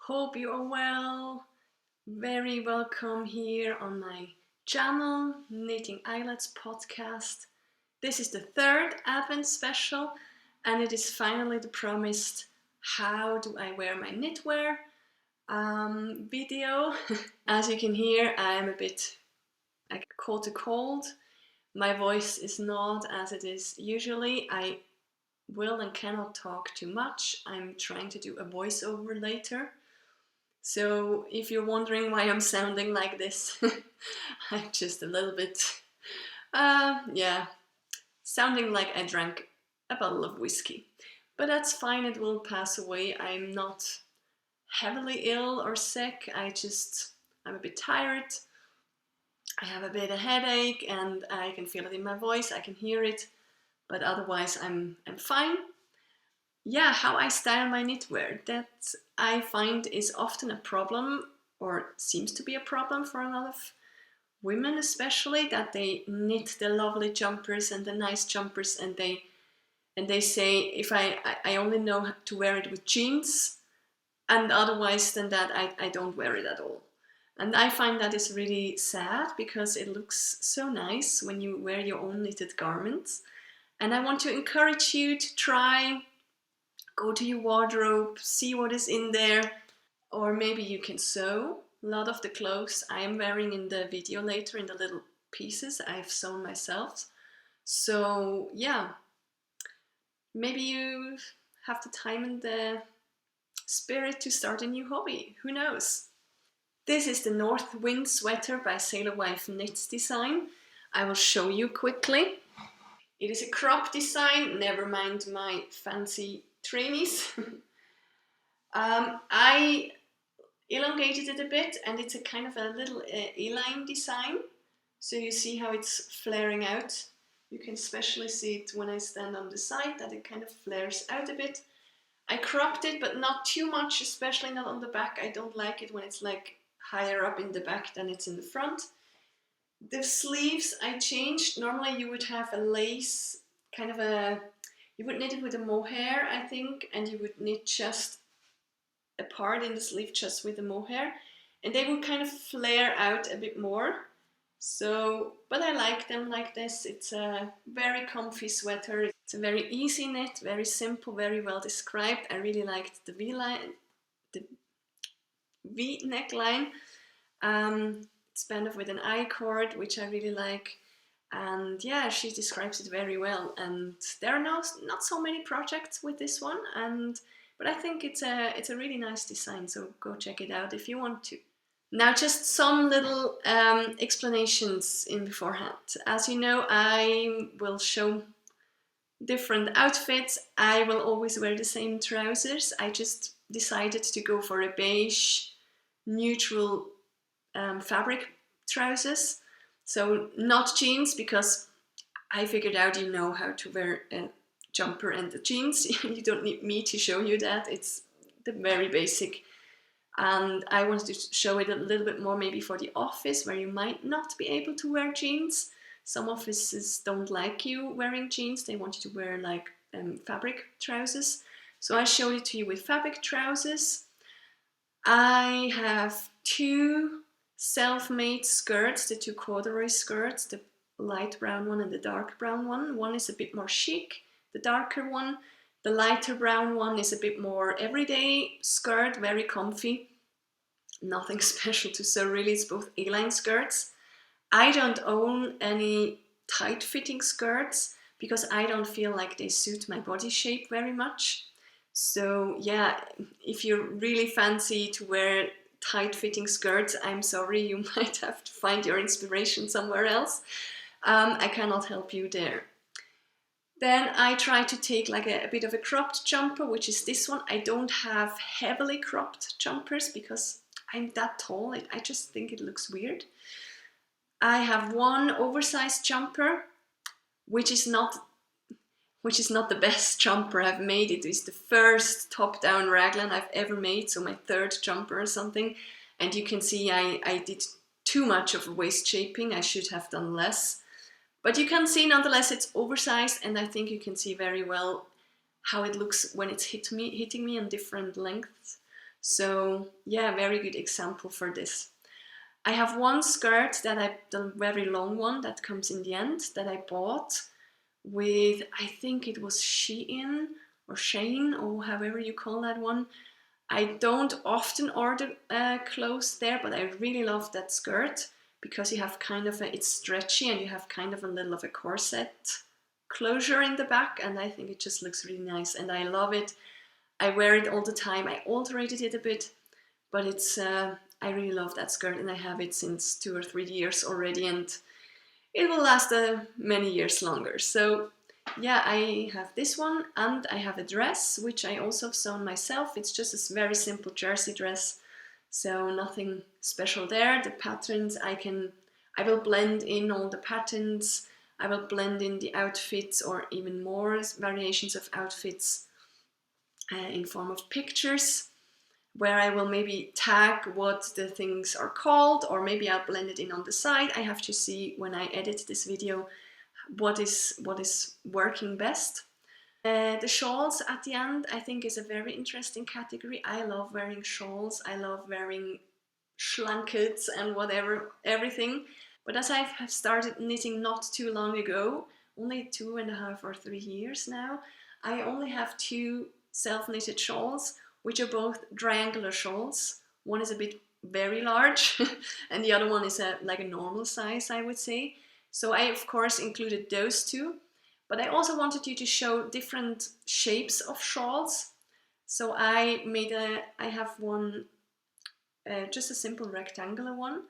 Hope you are well. Very welcome here on my channel, Knitting Eillets podcast. This is the third Advent special, and it is finally the promised how do I wear my knitwear video. As you can hear, I am a bit caught a cold. My voice is not as it is usually. I will and cannot talk too much. I'm trying to do a voiceover later. So if you're wondering why I'm sounding like this, I'm just a little bit, sounding like I drank a bottle of whiskey. But that's fine, it will pass away. I'm not heavily ill or sick, I'm a bit tired. I have a bit of headache and I can feel it in my voice, I can hear it, but otherwise I'm fine. Yeah, how I style my knitwear, that I find is often a problem, or seems to be a problem for a lot of women especially, that they knit the lovely jumpers and the nice jumpers and they say, if I only know to wear it with jeans, and otherwise than that I don't wear it at all. And I find that is really sad, because it looks so nice when you wear your own knitted garments. And I want to encourage you to try. Go to your wardrobe, see what is in there, or maybe you can sew. A lot of the clothes I am wearing in the video later, in the little pieces I've sewn myself. So yeah, maybe you have the time and the spirit to start a new hobby, who knows? This is the Northwind sweater by Sailor Wife Knits design. I will show you quickly. It is a crop design, never mind my fancy trainees. I elongated it a bit, and it's a kind of a little A-line design. So you see how it's flaring out. You can especially see it when I stand on the side, that it kind of flares out a bit. I cropped it, but not too much, especially not on the back. I don't like it when it's like higher up in the back than it's in the front. The sleeves I changed. Normally you would have a lace, you would knit it with a mohair, I think, and you would knit just a part in the sleeve just with the mohair, and they would kind of flare out a bit more. So, but I like them like this. It's a very comfy sweater. It's a very easy knit, very simple, very well described. I really liked the V neckline. It's band off with an I-cord, which I really like. And yeah, she describes it very well. And there are not so many projects with this one, but I think it's a really nice design. So go check it out if you want to. Now, just some little explanations in beforehand. As you know, I will show different outfits. I will always wear the same trousers. I just decided to go for a beige, neutral fabric trousers. So not jeans, because I figured out you know how to wear a jumper and the jeans. You don't need me to show you that. It's the very basic. And I wanted to show it a little bit more maybe for the office, where you might not be able to wear jeans. Some offices don't like you wearing jeans. They want you to wear like fabric trousers. So I showed it to you with fabric trousers. I have two self-made skirts, the two corduroy skirts, the light brown one and the dark brown one. One is a bit more chic, the darker one. The lighter brown one is a bit more everyday skirt, very comfy. Nothing special to sew really, it's both A-line skirts. I don't own any tight-fitting skirts, because I don't feel like they suit my body shape very much. So yeah, if you really fancy to wear tight-fitting skirts, I'm sorry, you might have to find your inspiration somewhere else. I cannot help you there. Then I try to take like a bit of a cropped jumper, which is this one. I don't have heavily cropped jumpers because I'm that tall. I just think it looks weird. I have one oversized jumper, which is not the best jumper I've made. It is the first top-down raglan I've ever made, so my third jumper or something. And you can see I did too much of waist shaping. I should have done less. But you can see nonetheless it's oversized, and I think you can see very well how it looks when it's hitting me on different lengths. So yeah, very good example for this. I have one skirt the very long one that comes in the end, that I bought with, I think it was Shein or Shane, or however you call that one. I don't often order clothes there, but I really love that skirt because you have kind of it's stretchy and you have kind of a little of a corset closure in the back, and I think it just looks really nice and I love it. I wear it all the time. I alterated it a bit, but it's I really love that skirt and I have it since 2 or 3 years already, and it will last many years longer. So yeah, I have this one, and I have a dress which I also have sewn myself. It's just a very simple jersey dress, so nothing special there. The patterns I will blend in all the patterns. I will blend in the outfits or even more variations of outfits in form of pictures, where I will maybe tag what the things are called, or maybe I'll blend it in on the side. I have to see when I edit this video what is working best. The shawls at the end, I think, is a very interesting category. I love wearing shawls. I love wearing schlankets and whatever, everything. But as I have started knitting not too long ago, only 2.5 or 3 years now, I only have 2 self-knitted shawls, which are both triangular shawls. One is a bit very large and the other one is like a normal size, I would say. So I of course included those 2, but I also wanted you to show different shapes of shawls. So I have one, just a simple rectangular one,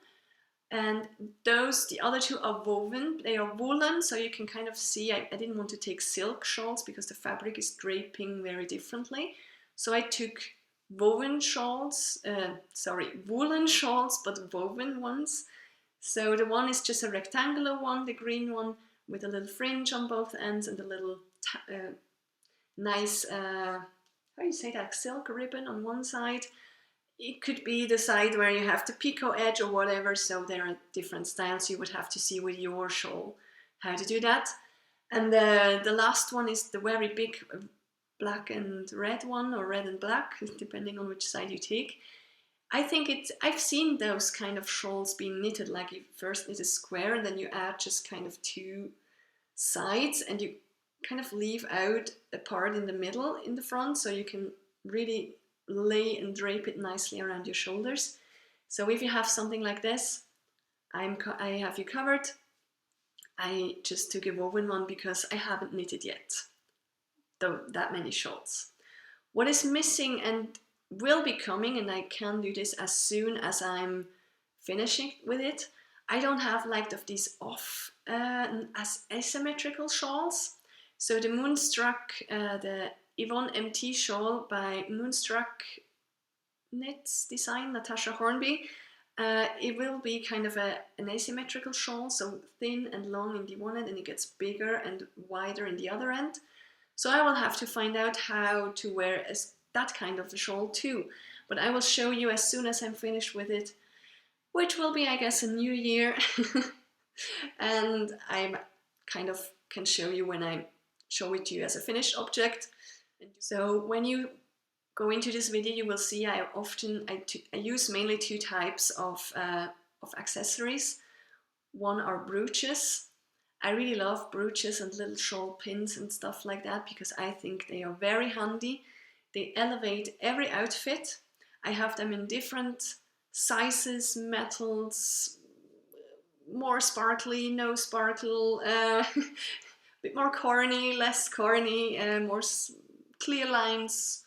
and the other 2 are woven. They are woolen, so you can kind of see, I didn't want to take silk shawls because the fabric is draping very differently. So I took woolen shawls, but woven ones. So the one is just a rectangular one, the green one, with a little fringe on both ends and a little nice, how do you say that, silk ribbon on one side. It could be the side where you have the picot edge or whatever, so there are different styles. You would have to see with your shawl how to do that. And the last one is the very big black and red one, or red and black, depending on which side you take. I think I've seen those kind of shawls being knitted, like you first knit a square and then you add just kind of 2 sides and you kind of leave out a part in the middle in the front, so you can really lay and drape it nicely around your shoulders. So if you have something like this, I have you covered. I just took a woven one because I haven't knitted yet that many shawls. What is missing and will be coming, and I can do this as soon as I'm finishing with it, I don't have like these as asymmetrical shawls. So the Moonstruck, the Yvonne MT shawl by Moonstruck Knits Design, Natasha Hornby, it will be kind of an asymmetrical shawl, so thin and long in the one end and it gets bigger and wider in the other end. So I will have to find out how to wear that kind of a shawl too. But I will show you as soon as I'm finished with it, which will be, I guess, a new year. And I kind of can show you when I show it to you as a finished object. So when you go into this video, you will see I use mainly 2 types of accessories. One are brooches. I really love brooches and little shawl pins and stuff like that because I think they are very handy. They elevate every outfit. I have them in different sizes, metals, more sparkly, no sparkle, a bit more corny, less corny, more clear lines,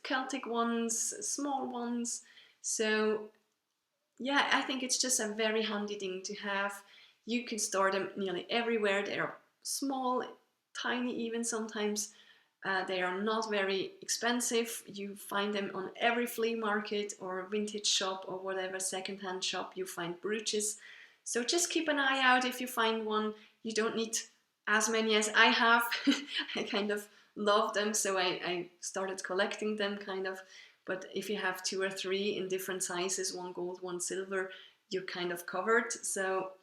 Celtic ones, small ones. So yeah, I think it's just a very handy thing to have. You can store them nearly everywhere. They are small, tiny even sometimes. They are not very expensive. You find them on every flea market or vintage shop or whatever secondhand shop. You find brooches. So just keep an eye out if you find one. You don't need as many as I have. I kind of love them, so I started collecting them kind of. But if you have 2 or 3 in different sizes, one gold, one silver, you're kind of covered. So,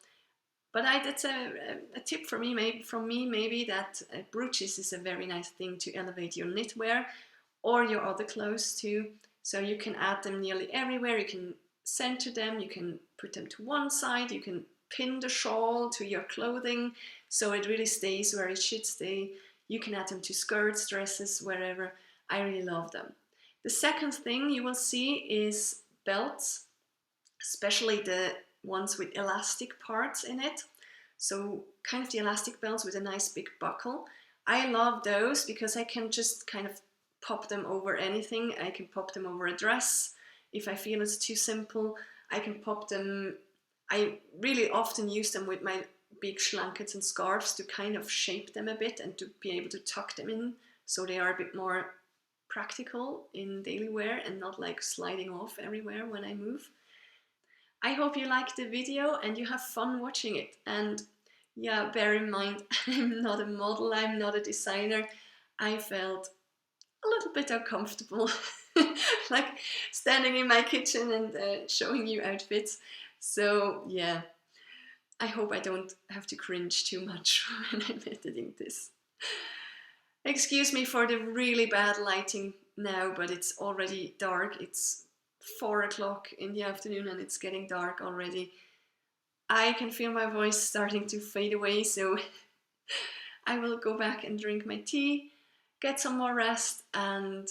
but that's a tip for me, maybe that brooches is a very nice thing to elevate your knitwear or your other clothes too. So you can add them nearly everywhere. You can center them, you can put them to one side, you can pin the shawl to your clothing so it really stays where it should stay. You can add them to skirts, dresses, wherever. I really love them. The second thing you will see is belts, especially the ones with elastic parts in it. So kind of the elastic belts with a nice big buckle. I love those because I can just kind of pop them over anything. I can pop them over a dress. If I feel it's too simple, I can pop them. I really often use them with my big schlankets and scarves to kind of shape them a bit and to be able to tuck them in so they are a bit more practical in daily wear and not like sliding off everywhere when I move. I hope you liked the video and you have fun watching it. And yeah, bear in mind, I'm not a model, I'm not a designer. I felt a little bit uncomfortable, like standing in my kitchen and showing you outfits. So yeah, I hope I don't have to cringe too much when I'm editing this. Excuse me for the really bad lighting now, but it's already dark. It's 4 o'clock in the afternoon and it's getting dark already. I can feel my voice starting to fade away, so I will go back and drink my tea, get some more rest, and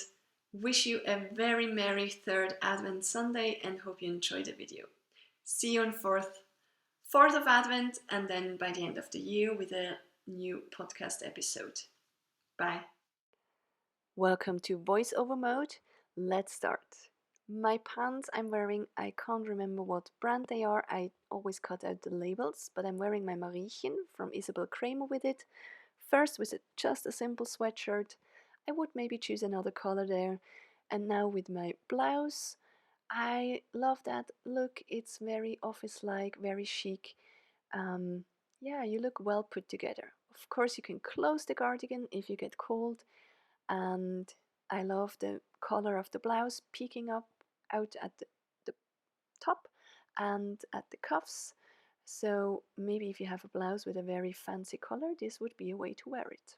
wish you a very merry 3rd Advent Sunday and hope you enjoy the video. See you on 4th of Advent and then by the end of the year with a new podcast episode. Bye. Welcome to voiceover mode. Let's start. My pants I'm wearing, I can't remember what brand they are. I always cut out the labels, but I'm wearing my Mariechen from Isabell Kraermer with it. First with just a simple sweatshirt. I would maybe choose another color there. And now with my blouse. I love that look. It's very office-like, very chic. Yeah, you look well put together. Of course, you can close the cardigan if you get cold. And I love the color of the blouse peeking up out at the top and at the cuffs. So maybe if you have a blouse with a very fancy color, this would be a way to wear it.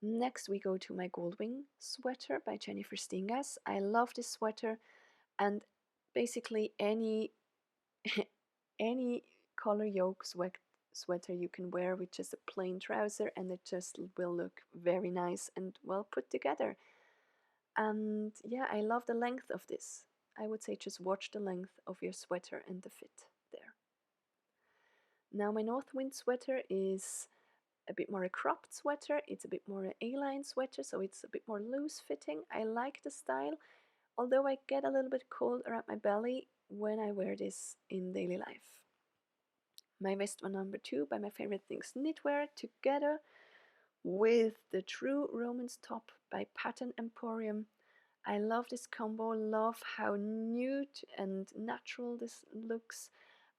Next we go to my Goldwing sweater by Jennifer Steingass. I love this sweater, and basically any any color yoke sweater you can wear with just a plain trouser and it just will look very nice and well put together. And yeah, I love the length of this. I would say just watch the length of your sweater and the fit there. Now my Northwind sweater is a bit more a cropped sweater. It's a bit more an A-line sweater, so it's a bit more loose fitting. I like the style, although I get a little bit cold around my belly when I wear this in daily life. My vest one number 2 by My Favourite Things Knitwear, together with the True Romance top by Pattern Emporium. I love this combo, love how nude and natural this looks,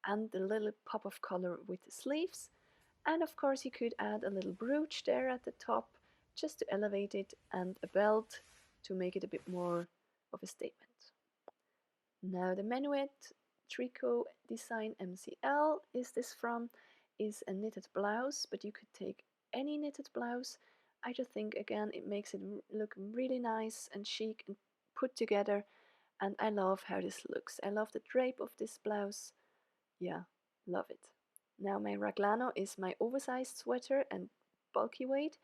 and the little pop of color with the sleeves. And of course you could add a little brooch there at the top just to elevate it, and a belt to make it a bit more of a statement. Now the Menuet Tricot Design MCL is a knitted blouse, but you could take any knitted blouse. I just think again it makes it look really nice and chic and put together, and I love how this looks. I love the drape of this blouse. Yeah, love it. Now my Rgalano is my oversized sweater and bulky weight.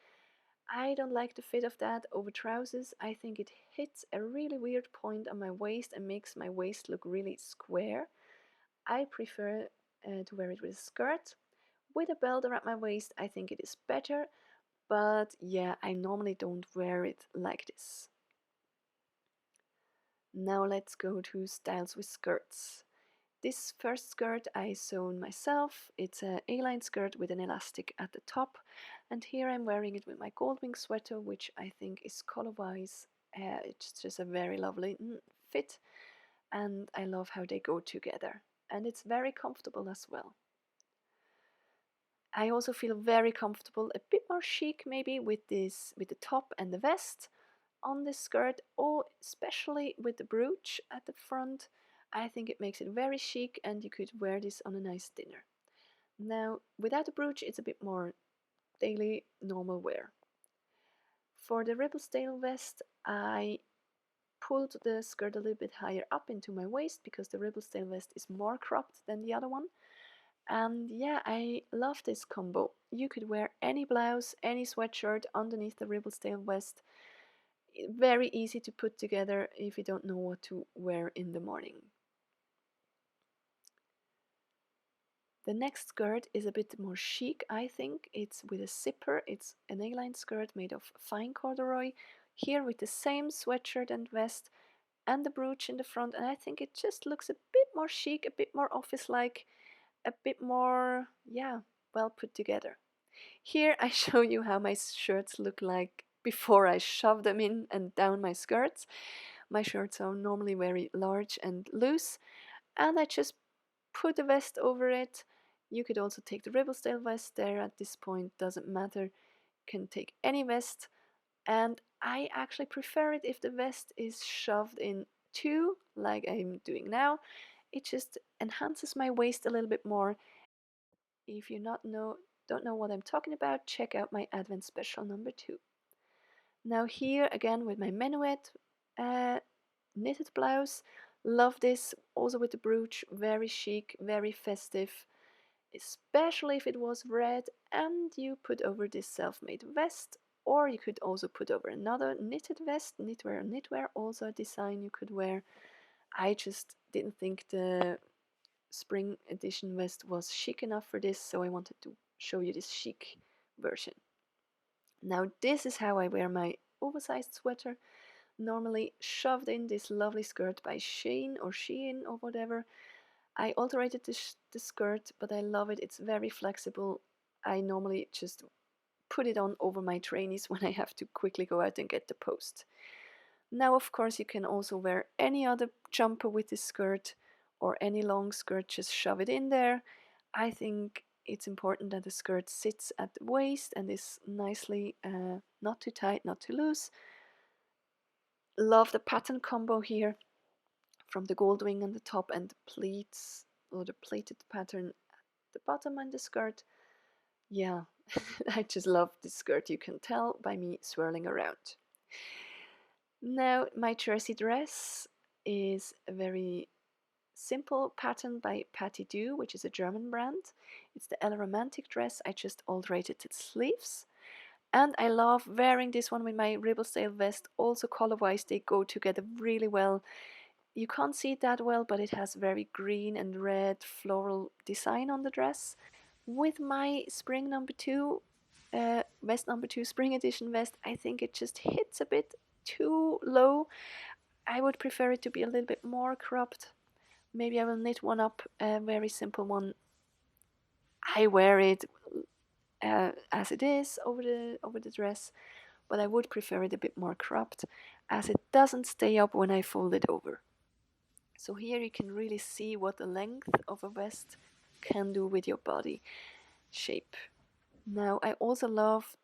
I don't like the fit of that over trousers. I think it hits a really weird point on my waist and makes my waist look really square. I prefer to wear it with a skirt. With a belt around my waist, I think it is better, but yeah, I normally don't wear it like this. Now let's go to styles with skirts. This first skirt I sewn myself. It's an A-line skirt with an elastic at the top, and here I'm wearing it with my Goldwing sweater, which I think is color-wise, it's just a very lovely fit, and I love how they go together, and it's very comfortable as well. I also feel very comfortable, a bit more chic maybe with the top and the vest on this skirt, or especially with the brooch at the front. I think it makes it very chic, and you could wear this on a nice dinner. Now, without the brooch, it's a bit more daily, normal wear. For the Ribblesdale vest, I pulled the skirt a little bit higher up into my waist because the Ribblesdale vest is more cropped than the other one. And yeah, I love this combo. You could wear any blouse, any sweatshirt underneath the Ribblesdale vest. Very easy to put together if you don't know what to wear in the morning. The next skirt is a bit more chic, I think. It's with a zipper. It's an A-line skirt made of fine corduroy. Here with the same sweatshirt and vest and the brooch in the front. And I think it just looks a bit more chic, a bit more office-like, a bit more, yeah, well put together. Here I show you how my shirts look like before I shove them in and down my skirts. My shirts are normally very large and loose, and I just put a vest over it. You could also take the Ribblesdale vest there at this point, doesn't matter. Can take any vest, and I actually prefer it if the vest is shoved in too, like I'm doing now. It just enhances my waist a little bit more. If you don't know what I'm talking about, check out my Advent special number 2. Now here again with my Menuet knitted blouse. Love this, also with the brooch, very chic, very festive, especially if it was red and you put over this self-made vest, or you could also put over another knitted vest, knitwear, also a design you could wear. I just didn't think the spring edition vest was chic enough for this, so I wanted to show you this chic version. Now this is how I wear my oversized sweater, normally shoved in this lovely skirt by Shein or whatever. I alterated the skirt, but I love it. It's very flexible. I normally just put it on over my trainees when I have to quickly go out and get the post. Now, of course, you can also wear any other jumper with this skirt or any long skirt, just shove it in there. I think it's important that the skirt sits at the waist and is nicely not too tight, not too loose. Love the pattern combo here from the Goldwing on the top and the pleats or the pleated pattern at the bottom and the skirt. Yeah, I just love this skirt, you can tell by me swirling around. Now my jersey dress is a very simple pattern by Patty Do, which is a German brand. It's the Ella Romantic dress. I just alterated its sleeves. And I love wearing this one with my Ribblesdale vest. Also color-wise, they go together really well. You can't see it that well, but it has very green and red floral design on the dress. With my spring number 2, vest number 2, spring edition vest, I think it just hits a bit too low. I would prefer it to be a little bit more cropped. Maybe I will knit one up, a very simple one. I wear it as it is over the dress, but I would prefer it a bit more cropped, as it doesn't stay up when I fold it over. So here you can really see what the length of a vest can do with your body shape. Now I also love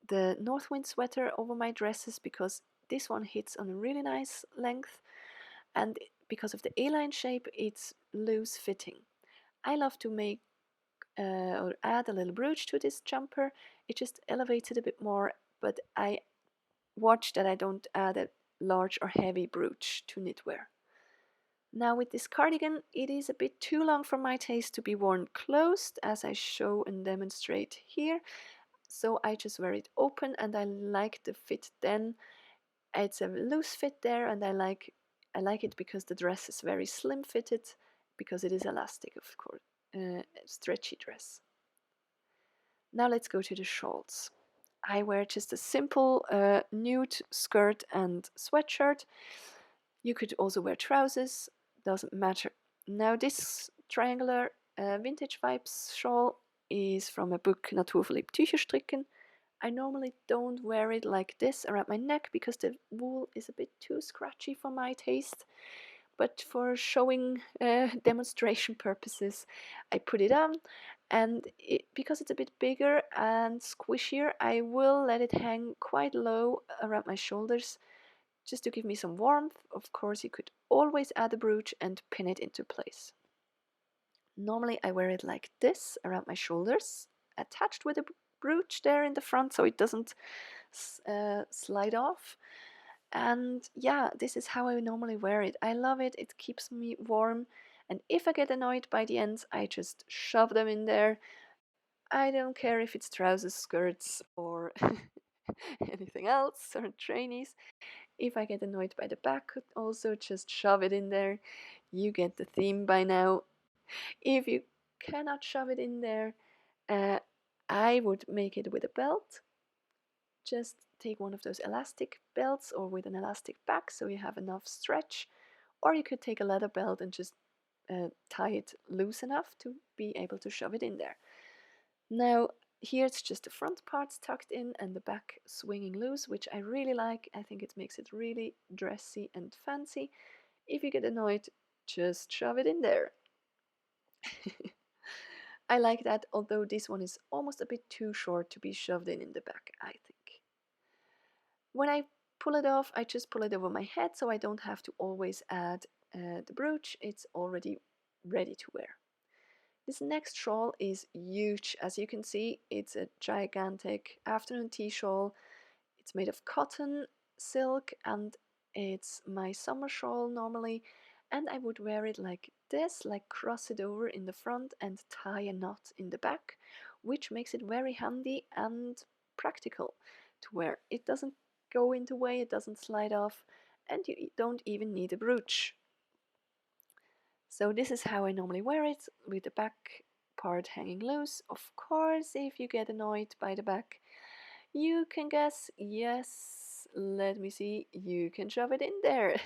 the Northwind sweater over my dresses because this one hits on a really nice length, and because of the A-line shape, it's loose fitting. I love to make or add a little brooch to this jumper. It just elevates it a bit more, but I watch that I don't add a large or heavy brooch to knitwear. Now with this cardigan, it is a bit too long for my taste to be worn closed, as I show and demonstrate here. So I just wear it open, and I like the fit then. It's a loose fit there, and I like it because the dress is very slim fitted, because it is elastic, of course, stretchy dress. Now let's go to the shawls. I wear just a simple nude skirt and sweatshirt. You could also wear trousers, doesn't matter. Now this triangular vintage vibes shawl is from a book Naturverliebt Tücher stricken. I normally don't wear it like this around my neck because the wool is a bit too scratchy for my taste. But for showing demonstration purposes, I put it on, and because it's a bit bigger and squishier, I will let it hang quite low around my shoulders just to give me some warmth. Of course, you could always add a brooch and pin it into place. Normally I wear it like this around my shoulders, attached with a brooch there in the front so it doesn't slide off. And yeah, this is how I normally wear it. I love it, it keeps me warm. And if I get annoyed by the ends, I just shove them in there. I don't care if it's trousers, skirts, or anything else, or trainees. If I get annoyed by the back, also just shove it in there. You get the theme by now. If you cannot shove it in there, uh, I would make it with a belt. Just take one of those elastic belts or with an elastic back so you have enough stretch. Or you could take a leather belt and just tie it loose enough to be able to shove it in there. Now, here it's just the front parts tucked in and the back swinging loose, which I really like. I think it makes it really dressy and fancy. If you get annoyed, just shove it in there. I like that, although this one is almost a bit too short to be shoved in the back, I think. When I pull it off, I just pull it over my head so I don't have to always add the brooch. It's already ready to wear. This next shawl is huge. As you can see, it's a gigantic afternoon tea shawl. It's made of cotton, silk, and it's my summer shawl normally. And I would wear it like this, like cross it over in the front and tie a knot in the back, which makes it very handy and practical to wear. It doesn't go in the way, it doesn't slide off, and you don't even need a brooch. So this is how I normally wear it, with the back part hanging loose. Of course, if you get annoyed by the back, you can guess, yes, let me see, you can shove it in there.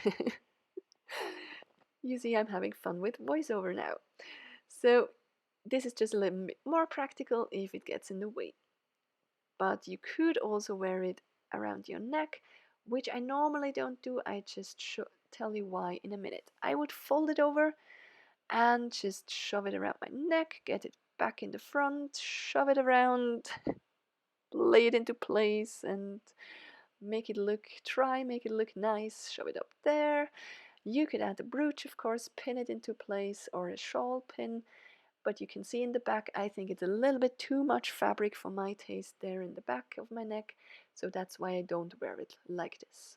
You see, I'm having fun with voiceover now. So this is just a little bit more practical if it gets in the way. But you could also wear it around your neck, which I normally don't do. I just tell you why in a minute. I would fold it over and just shove it around my neck, get it back in the front, shove it around, lay it into place, and make it look nice, shove it up there. You could add a brooch, of course, pin it into place, or a shawl pin, but you can see in the back, I think it's a little bit too much fabric for my taste there in the back of my neck, so that's why I don't wear it like this.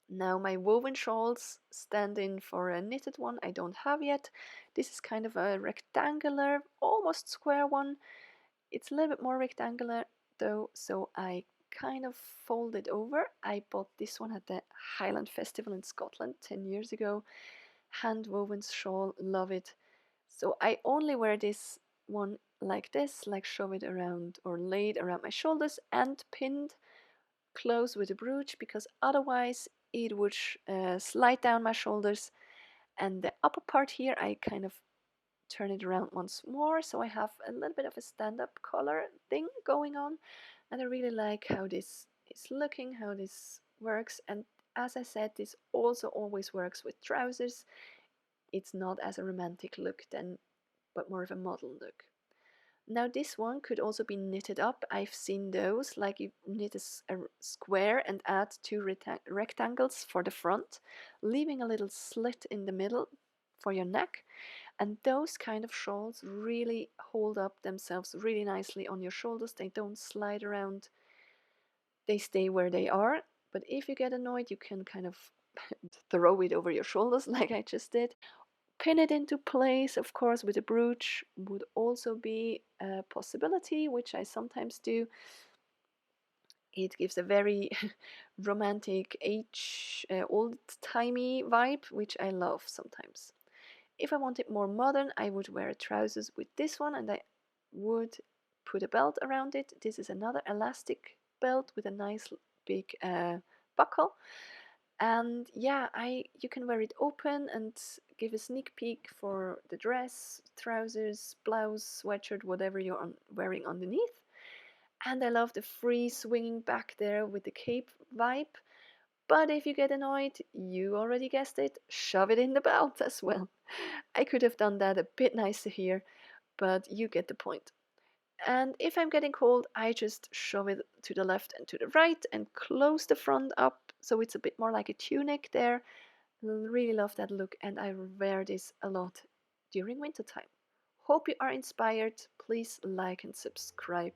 Now my woven shawls stand in for a knitted one I don't have yet. This is kind of a rectangular, almost square one. It's a little bit more rectangular though, so I kind of fold it over. I bought this one at the Highland Festival in Scotland 10 years ago. Hand woven shawl, love it. So I only wear this one like this, like shove it around or laid around my shoulders and pinned close with a brooch, because otherwise it would slide down my shoulders. And the upper part here I kind of turn it around once more, so I have a little bit of a stand-up collar thing going on, and I really like how this is looking, how this works. And as I said, this also always works with trousers. It's not as a romantic look then, but more of a model look. Now this one could also be knitted up. I've seen those, like you knit a square and add two rectangles for the front, leaving a little slit in the middle for your neck. And those kind of shawls really hold up themselves really nicely on your shoulders. They don't slide around, they stay where they are. But if you get annoyed, you can kind of throw it over your shoulders like I just did. Pin it into place, of course, with a brooch would also be a possibility, which I sometimes do. It gives a very romantic, old-timey vibe, which I love sometimes. If I want it more modern, I would wear trousers with this one, and I would put a belt around it. This is another elastic belt with a nice big buckle. And yeah, you can wear it open and give a sneak peek for the dress, trousers, blouse, sweatshirt, whatever you're wearing underneath. And I love the free swinging back there with the cape vibe. But if you get annoyed, you already guessed it, shove it in the belt as well. I could have done that a bit nicer here, but you get the point. And if I'm getting cold, I just shove it to the left and to the right and close the front up so it's a bit more like a tunic there. Really love that look, and I wear this a lot during winter time. Hope you are inspired. Please like and subscribe.